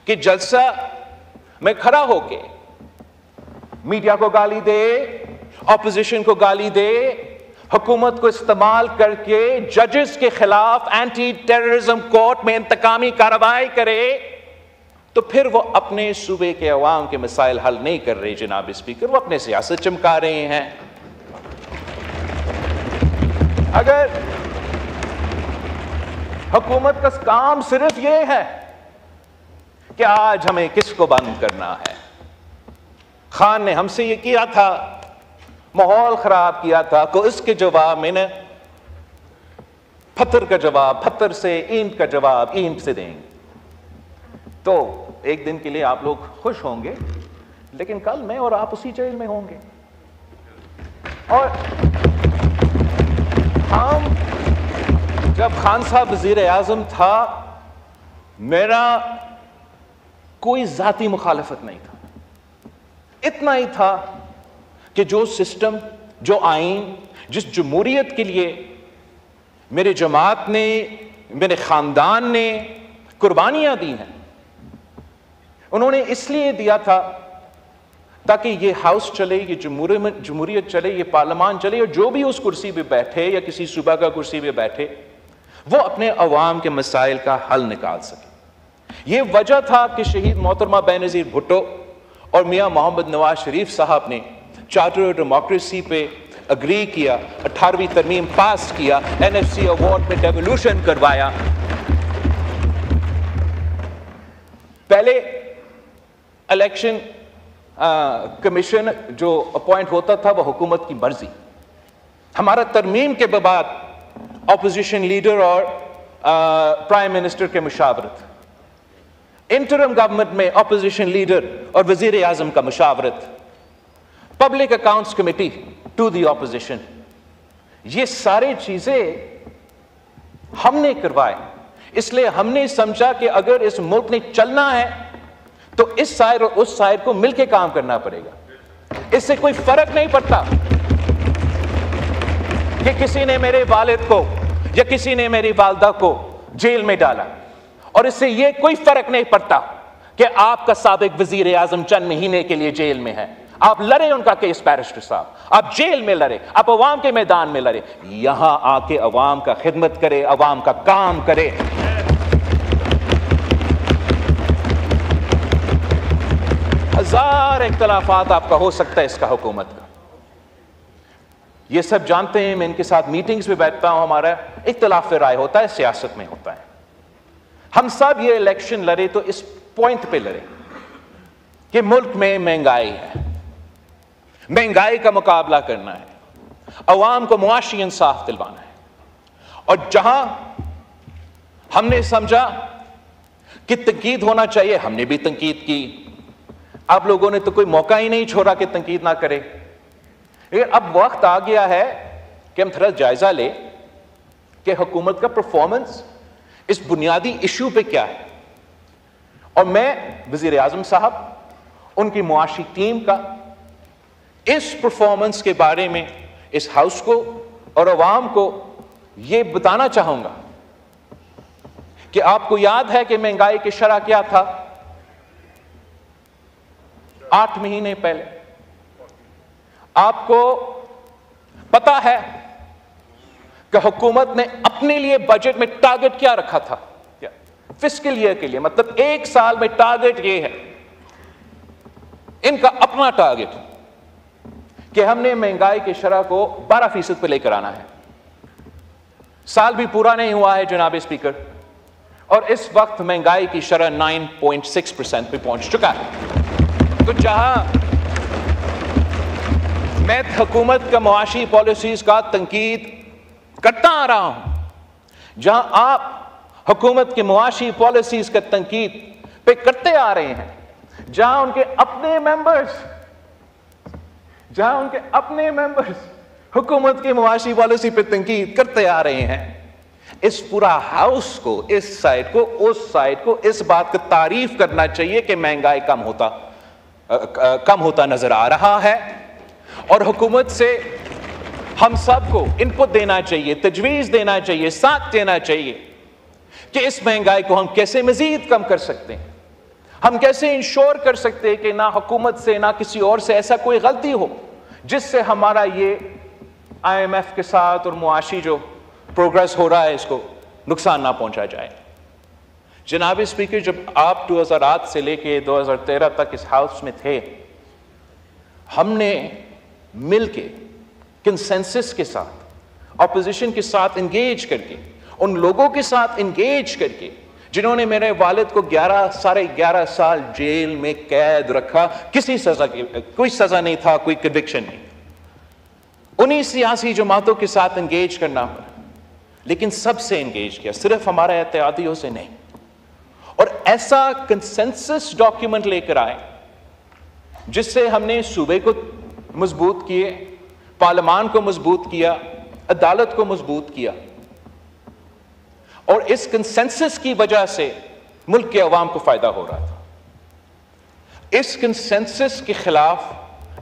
کہ جلسہ میں کھڑا ہو کے میڈیا کو گالی دے، اپوزیشن کو گالی دے، حکومت کو استعمال کر کے ججز کے خلاف اینٹی ٹیررزم کورٹ میں انتقامی کارروائی کرے، تو پھر وہ اپنے صوبے کے عوام کے مسائل حل نہیں کر رہے جناب اسپیکر، وہ اپنے سیاست چمکا رہے ہیں۔ اگر حکومت کا کام صرف یہ ہے کہ آج ہمیں کس کو بند کرنا ہے، خان نے ہم سے یہ کیا تھا، ماحول خراب کیا تھا، کو اس کے جواب میں نے پتھر کا جواب پتھر سے، اینٹ کا جواب اینٹ سے دیں گے، تو ایک دن کے لیے آپ لوگ خوش ہوں گے، لیکن کل میں اور آپ اسی جیل میں ہوں گے۔ اور ہم جب خان صاحب وزیر اعظم تھا، میرا کوئی ذاتی مخالفت نہیں تھا، اتنا ہی تھا کہ جو سسٹم، جو آئین، جس جمہوریت کے لیے میرے جماعت نے، میرے خاندان نے قربانیاں دی ہیں، انہوں نے اس لیے دیا تھا تاکہ یہ ہاؤس چلے، یہ جمہوریت چلے، یہ پارلیمان چلے، اور جو بھی اس کرسی پہ بیٹھے یا کسی صوبہ کا کرسی پہ بیٹھے وہ اپنے عوام کے مسائل کا حل نکال سکے۔ یہ وجہ تھا کہ شہید محترمہ بینظیر بھٹو اور میاں محمد نواز شریف صاحب نے چارٹر آف ڈیموکریسی پہ اگری کیا، 18ویں ترمیم پاس کیا، NFC ایوارڈ میں ڈیولیوشن کروایا۔ پہلے الیکشن کمیشن جو اپوائنٹ ہوتا تھا وہ حکومت کی مرضی، ہمارا ترمیم کے بعد اپوزیشن لیڈر اور پرائم منسٹر کے مشاورت، انٹرم گورنمنٹ میں اپوزیشن لیڈر اور وزیر اعظم کا مشاورت، public accounts committee to the opposition, یہ ساری چیزیں ہم نے کروائے۔ اس لیے ہم نے سمجھا کہ اگر اس ملک نے چلنا ہے تو اس سائر اور اس سائر کو مل کے کام کرنا پڑے گا۔ اس سے کوئی فرق نہیں پڑتا کہ کسی نے میرے والد کو یا کسی نے میری والدہ کو جیل میں ڈالا، اور اس سے یہ کوئی فرق نہیں پڑتا کہ آپ کا سابق وزیر اعظم چند مہینے کے لیے جیل میں ہے۔ آپ لڑے ان کا کیس بیرسٹر صاحب، آپ جیل میں لڑے، آپ عوام کے میدان میں لڑے، یہاں آ کے عوام کا خدمت کرے، عوام کا کام کرے۔ ہزار اختلافات آپ کا ہو سکتا ہے اس کا حکومت کا، یہ سب جانتے ہیں، میں ان کے ساتھ میٹنگز میں بیٹھتا ہوں، ہمارا اختلاف رائے ہوتا ہے، سیاست میں ہوتا ہے۔ ہم سب یہ الیکشن لڑے تو اس پوائنٹ پہ لڑے کہ ملک میں مہنگائی ہے، مہنگائی کا مقابلہ کرنا ہے، عوام کو معاشی انصاف دلوانا ہے، اور جہاں ہم نے سمجھا کہ تنقید ہونا چاہیے ہم نے بھی تنقید کی۔ آپ لوگوں نے تو کوئی موقع ہی نہیں چھوڑا کہ تنقید نہ کرے، لیکن اب وقت آ گیا ہے کہ ہم تھوڑا جائزہ لیں کہ حکومت کا پرفارمنس اس بنیادی ایشو پہ کیا ہے، اور میں وزیر اعظم صاحب، ان کی معاشی ٹیم کا اس پرفارمنس کے بارے میں اس ہاؤس کو اور عوام کو یہ بتانا چاہوں گا کہ آپ کو یاد ہے کہ مہنگائی کی شرح کیا تھا 8 مہینے پہلے؟ آپ کو پتا ہے کہ حکومت نے اپنے لیے بجٹ میں ٹارگٹ کیا رکھا تھا فسکل ایئر کے لیے، مطلب ایک سال میں ٹارگٹ یہ ہے، ان کا اپنا ٹارگٹ کہ ہم نے مہنگائی کی شرح کو 12% پہ لے کر آنا ہے۔ سال بھی پورا نہیں ہوا ہے جناب اسپیکر، اور اس وقت مہنگائی کی شرح 9.6% پہ پہنچ چکا ہے۔ تو جہاں میں حکومت کا معاشی پالیسیز کا تنقید کرتا آ رہا ہوں، جہاں آپ حکومت کے معاشی پالیسیز کا تنقید پہ کرتے آ رہے ہیں، جہاں ان کے اپنے ممبرز حکومت کی معاشی پالیسی پہ تنقید کرتے آ رہے ہیں، اس پورا ہاؤس کو، اس سائڈ کو، اس سائڈ کو اس بات کی تعریف کرنا چاہیے کہ مہنگائی کم ہوتا نظر آ رہا ہے، اور حکومت سے ہم سب کو انپٹ دینا چاہیے، تجویز دینا چاہیے، ساتھ دینا چاہیے کہ اس مہنگائی کو ہم کیسے مزید کم کر سکتے ہیں۔ ہم کیسے انشور کر سکتے کہ نہ حکومت سے نہ کسی اور سے ایسا کوئی غلطی ہو جس سے ہمارا یہ IMF کے ساتھ اور معاشی جو پروگرس ہو رہا ہے اس کو نقصان نہ پہنچا جائے. جناب اسپیکر، جب آپ 2008 سے لے کے 2013 تک اس ہاؤس میں تھے، ہم نے مل کے کنسنسس کے ساتھ اپوزیشن کے ساتھ انگیج کر کے، ان لوگوں کے ساتھ انگیج کر کے جنہوں نے میرے والد کو 11 سال جیل میں قید رکھا، کسی سزا کی کوئی سزا نہیں تھا، کوئی کنوکشن نہیں، انہی سیاسی جماعتوں کے ساتھ انگیج کرنا پڑا، لیکن سب سے انگیج کیا، صرف ہمارے اتحادیوں سے نہیں. اور ایسا کنسنسس ڈاکیومنٹ لے کر آئے جس سے ہم نے صوبے کو مضبوط کیے، پارلیمان کو مضبوط کیا، عدالت کو مضبوط کیا. اور اس کنسنسس کی وجہ سے ملک کے عوام کو فائدہ ہو رہا تھا. اس کنسنسس کے خلاف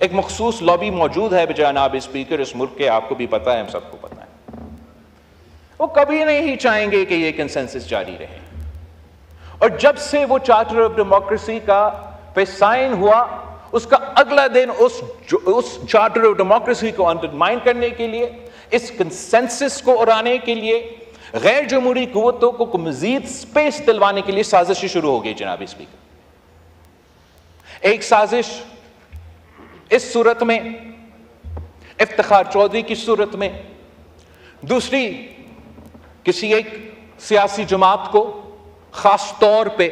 ایک مخصوص لابی موجود ہے جناب اسپیکر، اس ملک کے، آپ کو بھی پتا ہے، ہم سب کو پتا ہے. وہ کبھی نہیں چاہیں گے کہ یہ کنسنسس جاری رہے. اور جب سے وہ چارٹر آف ڈیموکریسی کا پہ سائن ہوا، اس کا اگلا دن اس چارٹر آف ڈیموکریسی کو انڈرمائن کرنے کے لیے، اس کنسنسس کو اڑانے کے لیے، غیر جمہوری قوتوں کو مزید سپیس دلوانے کے لیے سازشیں شروع ہو گئی جناب اسپیکر. ایک سازش اس صورت میں، افتخار چودھری کی صورت میں، دوسری کسی ایک سیاسی جماعت کو خاص طور پہ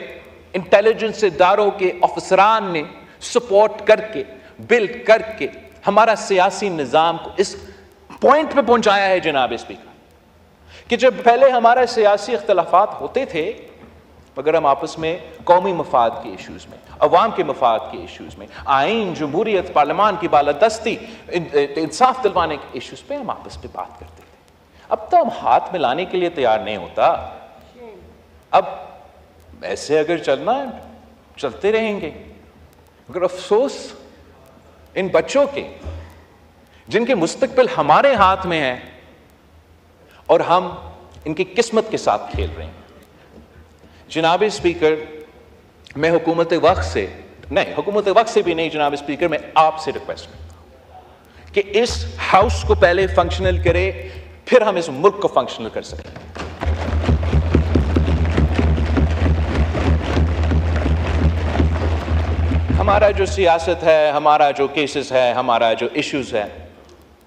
انٹیلیجنس اداروں کے افسران نے سپورٹ کر کے، بلڈ کر کے ہمارا سیاسی نظام کو اس پوائنٹ پہ پہنچایا ہے جناب اسپیکر کہ جب پہلے ہمارے سیاسی اختلافات ہوتے تھے مگر ہم آپس میں قومی مفاد کے ایشوز میں، عوام کے مفاد کے ایشوز میں، آئین، جمہوریت، پارلیمان کی بالادستی، انصاف دلوانے کے ایشوز پہ ہم آپس میں بات کرتے تھے. اب تو ہم ہاتھ ملانے کے لیے تیار نہیں ہوتا. اب ایسے اگر چلنا ہے چلتے رہیں گے. مگر افسوس ان بچوں کے جن کے مستقبل ہمارے ہاتھ میں ہے اور ہم ان کی قسمت کے ساتھ کھیل رہے ہیں. جناب اسپیکر، میں حکومت وقت سے بھی نہیں جناب اسپیکر، میں آپ سے ریکویسٹ کرتا ہوں کہ اس ہاؤس کو پہلے فنکشنل کرے، پھر ہم اس ملک کو فنکشنل کر سکیں. ہمارا جو سیاست ہے، ہمارا جو کیسز ہے، ہمارا جو ایشوز ہے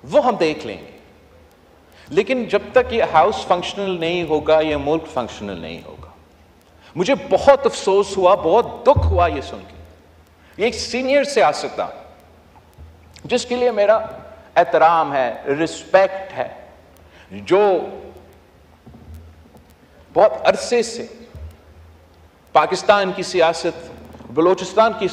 وہ ہم دیکھ لیں گے، لیکن جب تک یہ ہاؤس فنکشنل نہیں ہوگا یہ ملک فنکشنل نہیں ہوگا. مجھے بہت افسوس ہوا، بہت دکھ ہوا یہ سن کے. یہ ایک سینئر سیاستدان جس کے لیے میرا احترام ہے، رسپیکٹ ہے، جو بہت عرصے سے پاکستان کی سیاست، بلوچستان کی